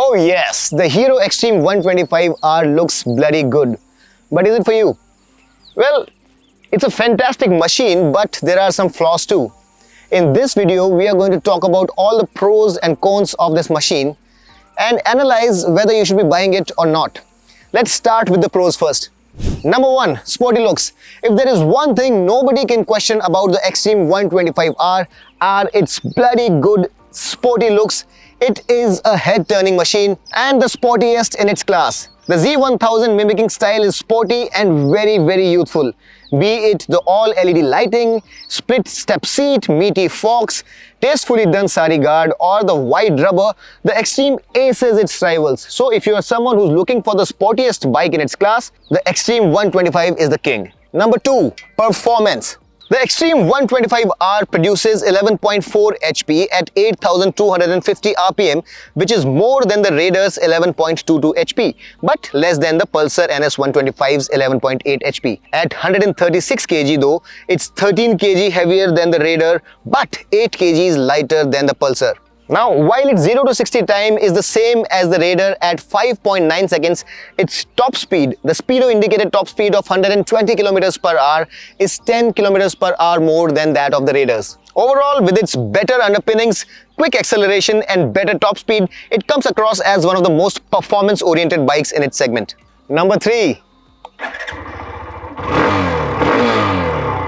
Oh yes, the Hero Xtreme 125R looks bloody good. But is it for you? Well, it's a fantastic machine, but there are some flaws too. In this video, we are going to talk about all the pros and cons of this machine and analyze whether you should be buying it or not. Let's start with the pros first. Number 1, sporty looks. If there is one thing nobody can question about the Xtreme 125R are its bloody good sporty looks. It is a head-turning machine and the sportiest in its class. The Z1000 mimicking style is sporty and very youthful. Be it the all-LED lighting, split step seat, meaty forks, tastefully done sari guard or the wide rubber, the Xtreme aces its rivals. So if you are someone who's looking for the sportiest bike in its class, the Xtreme 125 is the king. Number 2, performance. The Xtreme 125R produces 11.4 HP at 8,250 RPM, which is more than the Raider's 11.22 HP, but less than the Pulsar NS125's 11.8 HP. At 136 kg though, it's 13 kg heavier than the Raider, but 8 kg lighter than the Pulsar. Now, while its 0 to 60 time is the same as the Raider at 5.9 seconds, its top speed, the speedo indicated top speed of 120 km per hour, is 10 km per hour more than that of the Raiders. Overall, with its better underpinnings, quick acceleration and better top speed, it comes across as one of the most performance-oriented bikes in its segment. Number 3.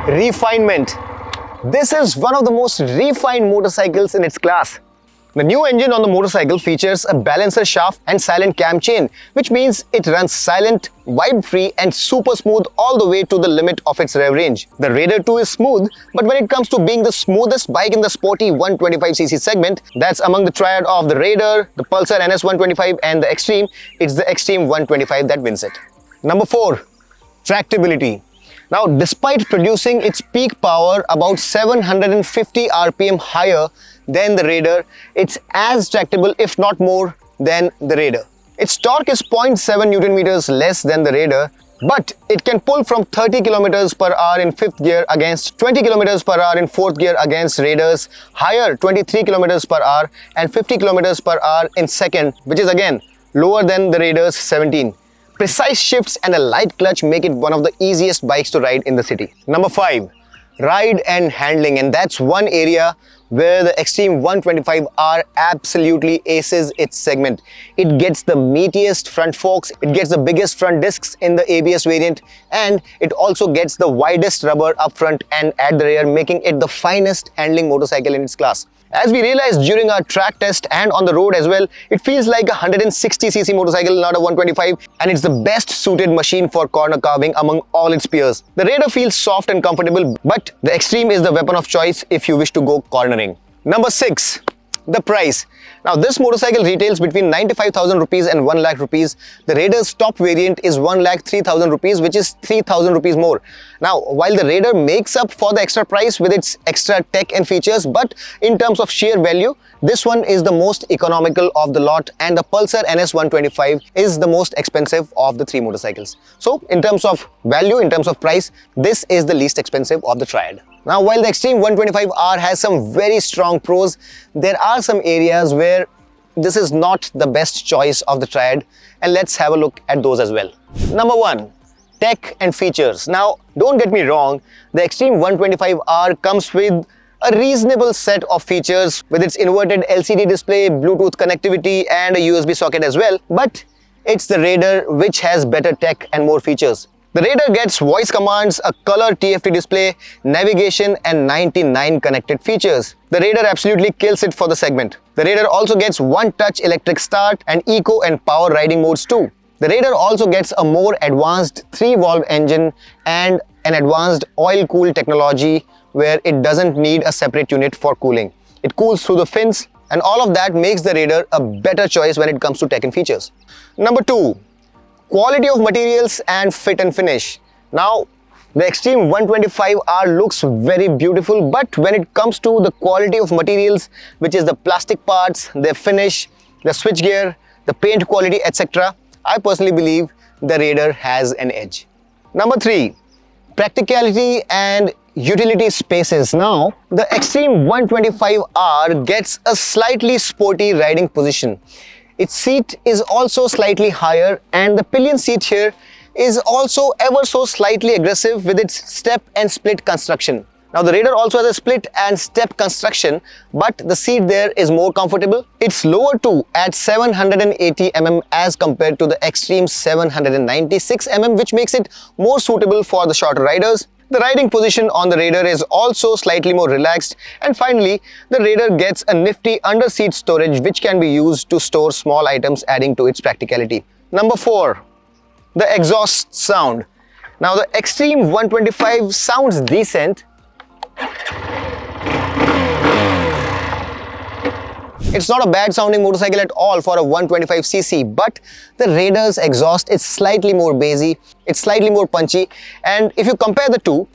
Refinement. This is one of the most refined motorcycles in its class. The new engine on the motorcycle features a balancer shaft and silent cam chain, which means it runs silent, vibe-free and super smooth all the way to the limit of its rev range. The Raider 2 is smooth, but when it comes to being the smoothest bike in the sporty 125cc segment, that's among the triad of the Raider, the Pulsar NS125 and the Xtreme, it's the Xtreme 125 that wins it. Number 4, tractability. Now, despite producing its peak power about 750 RPM higher than the Raider, it's as tractable if not more than the Raider. Its torque is 0.7 Nm less than the Raider, but it can pull from 30 km per hour in 5th gear against 20 km per hour in 4th gear against Raiders, higher 23 km per hour and 50 km per hour in 2nd, which is again lower than the Raider's 17. Precise shifts and a light clutch make it one of the easiest bikes to ride in the city. Number 5, ride and handling, and that's one area where the Xtreme 125R absolutely aces its segment. It gets the meatiest front forks, it gets the biggest front discs in the ABS variant, and it also gets the widest rubber up front and at the rear, making it the finest handling motorcycle in its class. As we realized during our track test and on the road as well, it feels like a 160cc motorcycle, not a 125, and it's the best suited machine for corner carving among all its peers. The Raider feels soft and comfortable, but the Xtreme is the weapon of choice if you wish to go cornering. Number 6, the price. Now, this motorcycle retails between 95,000 rupees and 1 lakh rupees. The Raider's top variant is 1,03,000 rupees, which is 3,000 rupees more. Now, while the Raider makes up for the extra price with its extra tech and features, but in terms of sheer value, this one is the most economical of the lot, and the Pulsar NS125 is the most expensive of the 3 motorcycles. So, in terms of value, in terms of price, this is the least expensive of the triad. Now, while the Xtreme 125R has some very strong pros, there are some areas where this is not the best choice of the triad, and let's have a look at those as well. Number 1, tech and features. Now, don't get me wrong, the Xtreme 125R comes with a reasonable set of features with its inverted LCD display, Bluetooth connectivity and a USB socket as well, but it's the Raider which has better tech and more features. The Raider gets voice commands, a color TFT display, navigation and 99 connected features. The Raider absolutely kills it for the segment. The Raider also gets one-touch electric start and eco and power riding modes too. The Raider also gets a more advanced 3-valve engine and an advanced oil-cooled technology where it doesn't need a separate unit for cooling. It cools through the fins, and all of that makes the Raider a better choice when it comes to tech and features. Number 2, quality of materials and fit and finish. Now, the Xtreme 125R looks very beautiful, but when it comes to the quality of materials, which is the plastic parts, their finish, the switchgear, the paint quality, etc., I personally believe the Raider has an edge. Number 3, practicality and utility spaces. Now, the Xtreme 125R gets a slightly sporty riding position. Its seat is also slightly higher, and the pillion seat here is also ever so slightly aggressive with its step and split construction. Now the Raider also has a split and step construction, but the seat there is more comfortable. It's lower too at 780 mm as compared to the Xtreme 796 mm, which makes it more suitable for the shorter riders. The riding position on the Raider is also slightly more relaxed, and finally the Raider gets a nifty under seat storage which can be used to store small items, adding to its practicality. Number 4. The exhaust sound. Now the Xtreme 125 sounds decent. It's not a bad sounding motorcycle at all for a 125cc, but the Raider's exhaust is slightly more bassy, it's slightly more punchy, and if you compare the two,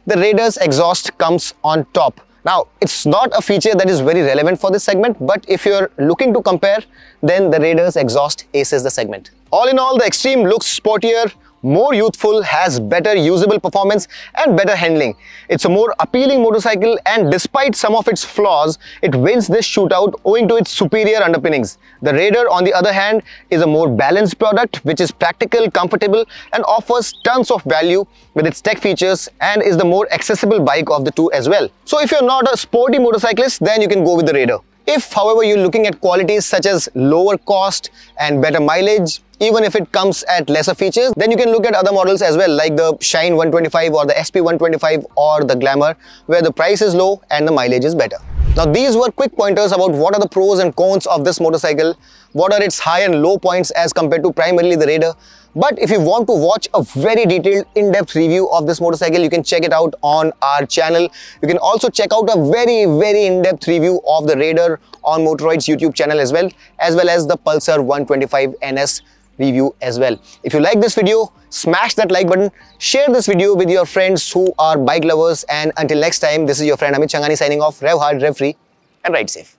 the Raider's exhaust comes on top. Now, it's not a feature that is very relevant for this segment, but if you're looking to compare, then the Raider's exhaust aces the segment. All in all, the Xtreme looks sportier, more youthful, has better usable performance and better handling. It's a more appealing motorcycle, and despite some of its flaws, it wins this shootout owing to its superior underpinnings. The Raider, on the other hand, is a more balanced product which is practical, comfortable and offers tons of value with its tech features, and is the more accessible bike of the two as well. So if you're not a sporty motorcyclist, then you can go with the Raider. If, however, you're looking at qualities such as lower cost and better mileage, even if it comes at lesser features, then you can look at other models as well, like the Shine 125 or the SP 125 or the Glamour, where the price is low and the mileage is better. Now these were quick pointers about what are the pros and cons of this motorcycle, what are its high and low points as compared to primarily the Raider. But if you want to watch a very detailed in-depth review of this motorcycle, you can check it out on our channel. You can also check out a very in-depth review of the Raider on Motoroids YouTube channel as well as the Pulsar 125 NS review as well. If you like this video, smash that like button, share this video with your friends who are bike lovers, and until next time, this is your friend Amit Changani signing off. Rev hard, rev free and ride safe.